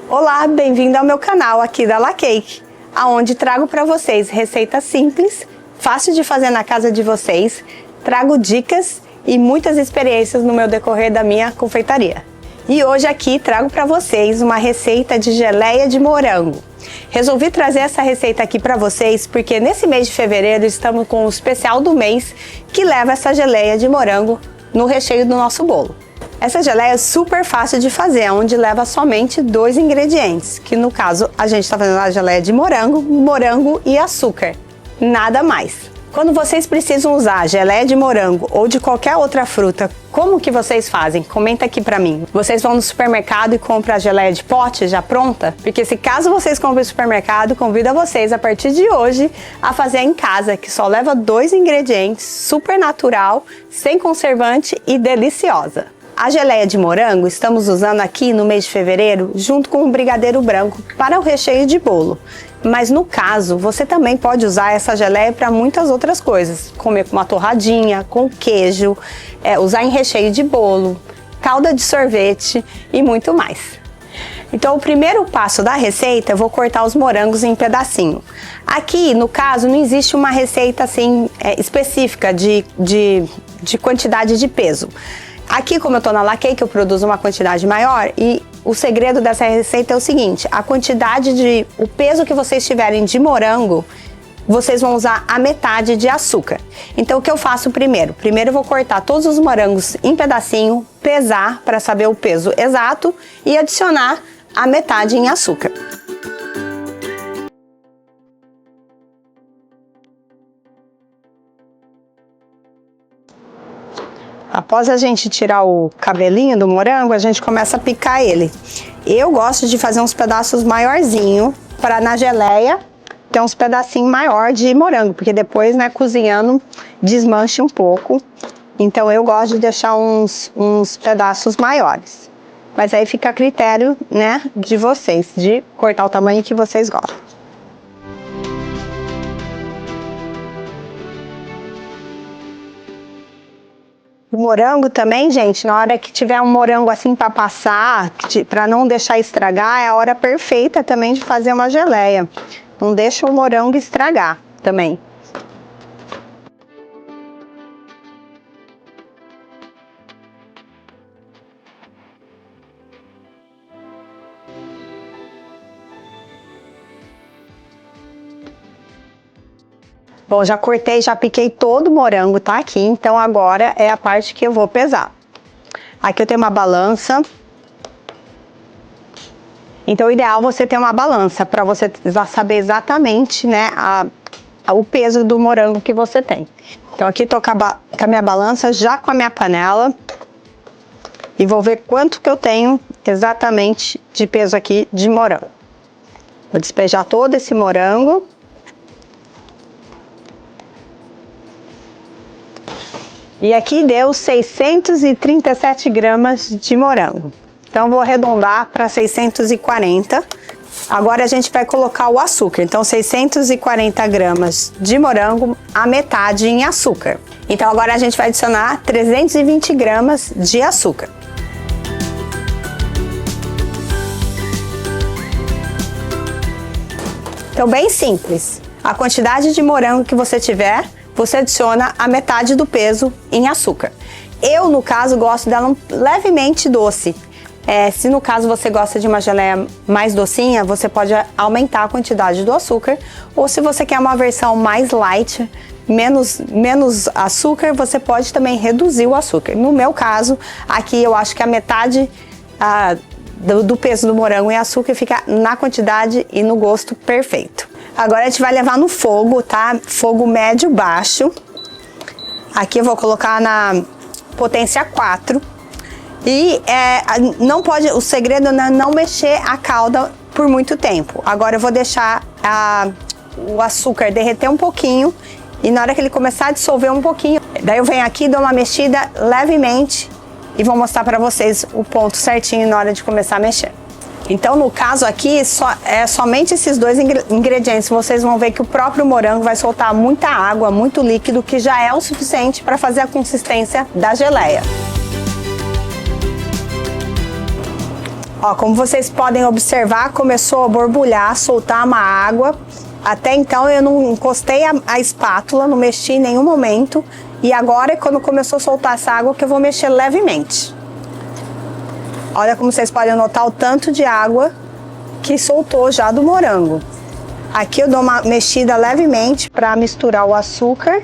Olá, bem-vindo ao meu canal aqui da La Cake, aonde trago para vocês receitas simples, fácil de fazer na casa de vocês, trago dicas e muitas experiências no meu decorrer da minha confeitaria. E hoje aqui trago para vocês uma receita de geleia de morango. Resolvi trazer essa receita aqui para vocês porque nesse mês de fevereiro estamos com o especial do mês que leva essa geleia de morango no recheio do nosso bolo. Essa geleia é super fácil de fazer, onde leva somente 2 ingredientes, que no caso a gente está fazendo a geleia de morango e açúcar, nada mais. Quando vocês precisam usar geleia de morango ou de qualquer outra fruta, como que vocês fazem? Comenta aqui pra mim. Vocês vão no supermercado e compram a geleia de pote já pronta? Porque se caso vocês comprem no supermercado, convido a vocês a partir de hoje a fazer em casa, que só leva 2 ingredientes, super natural, sem conservante e deliciosa. A geleia de morango estamos usando aqui no mês de fevereiro junto com o brigadeiro branco para o recheio de bolo. Mas no caso, você também pode usar essa geleia para muitas outras coisas. Comer com uma torradinha, com queijo, usar em recheio de bolo, calda de sorvete e muito mais. Então o primeiro passo da receita, eu vou cortar os morangos em pedacinho. Aqui, no caso, não existe uma receita assim específica de quantidade de peso. Aqui, como eu tô na La Cake, eu produzo uma quantidade maior e o segredo dessa receita é o seguinte: o peso que vocês tiverem de morango, vocês vão usar a metade de açúcar. Então o que eu faço primeiro? Primeiro eu vou cortar todos os morangos em pedacinho, pesar para saber o peso exato e adicionar a metade em açúcar. Após a gente tirar o cabelinho do morango, a gente começa a picar ele. Eu gosto de fazer uns pedaços maiorzinhos para na geleia ter uns pedacinhos maior de morango, porque depois, né, cozinhando, desmancha um pouco. Então eu gosto de deixar uns pedaços maiores. Mas aí fica a critério, né, de vocês, de cortar o tamanho que vocês gostam. O morango também, gente, na hora que tiver um morango assim para passar, para não deixar estragar, é a hora perfeita também de fazer uma geleia. Não deixa o morango estragar também. Bom, já cortei, já piquei todo o morango, tá aqui. Então agora é a parte que eu vou pesar. Aqui eu tenho uma balança. Então o ideal é você ter uma balança para você saber exatamente, né, o peso do morango que você tem. Então aqui tô com a minha balança, já com a minha panela. E vou ver quanto que eu tenho exatamente de peso aqui de morango. Vou despejar todo esse morango. E aqui deu 637 gramas de morango. Então vou arredondar para 640. Agora a gente vai colocar o açúcar. Então 640 gramas de morango, a metade em açúcar. Então agora a gente vai adicionar 320 gramas de açúcar. Então bem simples. A quantidade de morango que você tiver, você adiciona a metade do peso em açúcar. Eu, no caso, gosto dela levemente doce. Se no caso você gosta de uma geleia mais docinha, você pode aumentar a quantidade do açúcar. Ou se você quer uma versão mais light, menos açúcar, você pode também reduzir o açúcar. No meu caso, aqui eu acho que a metade do peso do morango em açúcar fica na quantidade e no gosto perfeito. Agora a gente vai levar no fogo, tá? Fogo médio baixo. Aqui eu vou colocar na potência 4. E o segredo é não mexer a calda por muito tempo. Agora eu vou deixar o açúcar derreter um pouquinho. E na hora que ele começar a dissolver um pouquinho, daí eu venho aqui, dou uma mexida levemente e vou mostrar pra vocês o ponto certinho na hora de começar a mexer. Então, no caso aqui, somente esses 2 ingredientes, vocês vão ver que o próprio morango vai soltar muita água, muito líquido, que já é o suficiente para fazer a consistência da geleia. Ó, como vocês podem observar, começou a borbulhar, soltar uma água. Até então eu não encostei a espátula, não mexi em nenhum momento. E agora, quando começou a soltar essa água, que eu vou mexer levemente. Olha como vocês podem notar o tanto de água que soltou já do morango. Aqui eu dou uma mexida levemente para misturar o açúcar.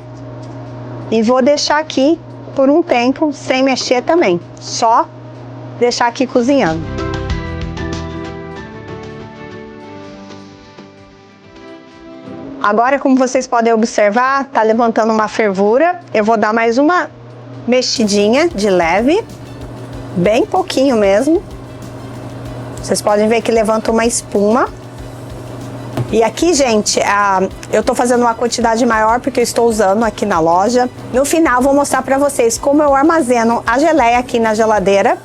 E vou deixar aqui por um tempo, sem mexer também. Só deixar aqui cozinhando. Agora, como vocês podem observar, tá levantando uma fervura. Eu vou dar mais uma mexidinha de leve, bem pouquinho mesmo. Vocês podem ver que levanta uma espuma. E aqui, gente, eu tô fazendo uma quantidade maior porque eu estou usando aqui na loja. No final, vou mostrar pra vocês como eu armazeno a geleia aqui na geladeira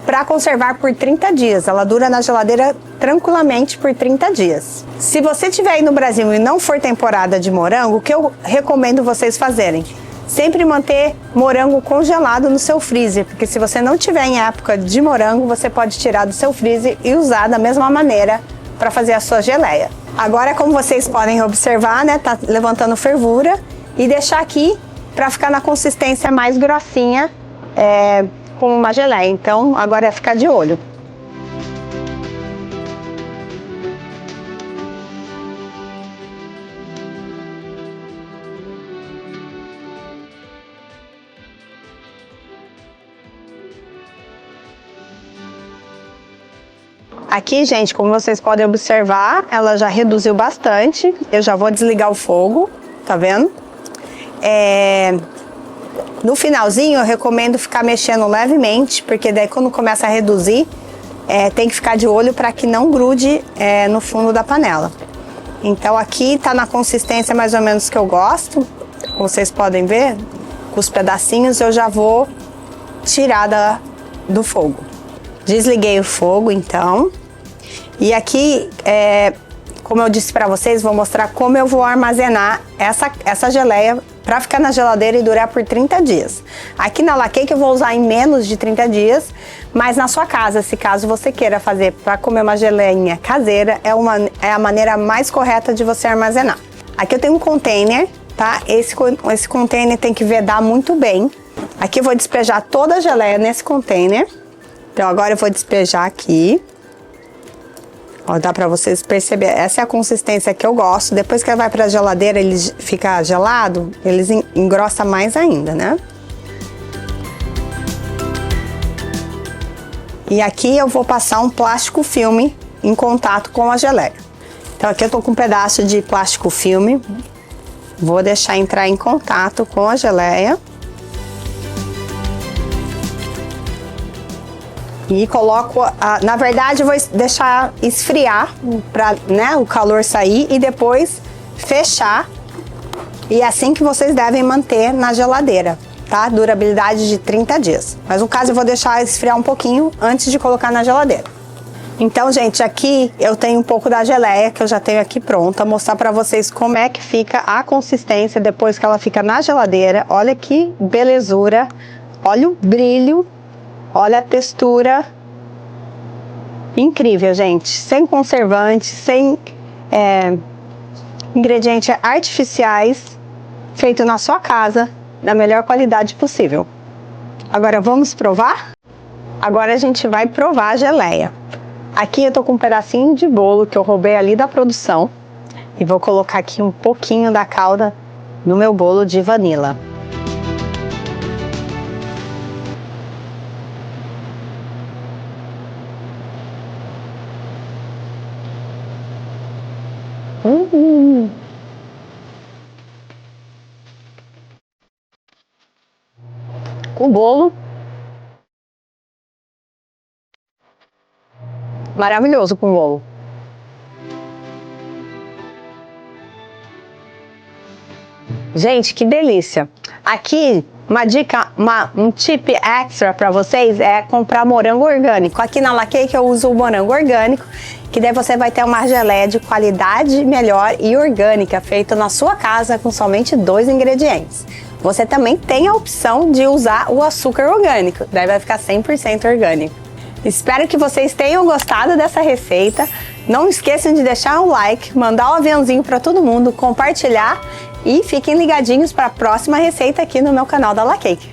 para conservar por 30 dias. Ela dura na geladeira tranquilamente por 30 dias. Se você estiver aí no Brasil e não for temporada de morango, o que eu recomendo vocês fazerem? Sempre manter morango congelado no seu freezer, porque se você não tiver em época de morango, você pode tirar do seu freezer e usar da mesma maneira para fazer a sua geleia. Agora, como vocês podem observar, né, tá levantando fervura, e deixar aqui para ficar na consistência mais grossinha, como uma geleia. Então, agora é ficar de olho. Aqui, gente, como vocês podem observar, ela já reduziu bastante. Eu já vou desligar o fogo, tá vendo? No finalzinho, eu recomendo ficar mexendo levemente, porque daí quando começa a reduzir, tem que ficar de olho para que não grude no fundo da panela. Então aqui tá na consistência mais ou menos que eu gosto. Como vocês podem ver, os pedacinhos eu já vou tirar do fogo. Desliguei o fogo, então. E aqui, como eu disse para vocês, vou mostrar como eu vou armazenar essa geleia para ficar na geladeira e durar por 30 dias. Aqui na La Cake eu vou usar em menos de 30 dias, mas na sua casa, se caso você queira fazer para comer uma geleinha caseira, é a maneira mais correta de você armazenar. Aqui eu tenho um container, tá? Esse container tem que vedar muito bem. Aqui eu vou despejar toda a geleia nesse container. Então agora eu vou despejar aqui. Ó, dá pra vocês perceberem, essa é a consistência que eu gosto. Depois que ela vai pra geladeira, ele fica gelado, eles engrossa mais ainda, né? E aqui eu vou passar um plástico filme em contato com a geleia. Então aqui eu tô com um pedaço de plástico filme. Vou deixar entrar em contato com a geleia. E coloco, na verdade eu vou deixar esfriar para, né, o calor sair e depois fechar. E é assim que vocês devem manter na geladeira, tá? Durabilidade de 30 dias. Mas no caso eu vou deixar esfriar um pouquinho antes de colocar na geladeira. Então, gente, aqui eu tenho um pouco da geleia que eu já tenho aqui pronta. Mostrar para vocês como é que fica a consistência depois que ela fica na geladeira. Olha que belezura, olha o brilho. Olha a textura, incrível, gente, sem conservantes, sem ingredientes artificiais, feito na sua casa, da melhor qualidade possível. Agora vamos provar? Agora a gente vai provar a geleia. Aqui eu tô com um pedacinho de bolo que eu roubei ali da produção e vou colocar aqui um pouquinho da calda no meu bolo de vanilla. O bolo maravilhoso com o bolo. Gente, que delícia! Aqui uma dica, um tip extra para vocês é comprar morango orgânico. Aqui na La Cake eu uso o morango orgânico, que daí você vai ter uma geleia de qualidade melhor e orgânica, feita na sua casa com somente 2 ingredientes. Você também tem a opção de usar o açúcar orgânico, daí vai ficar 100% orgânico. Espero que vocês tenham gostado dessa receita. Não esqueçam de deixar um like, mandar um aviãozinho para todo mundo, compartilhar e fiquem ligadinhos para a próxima receita aqui no meu canal da La Cake.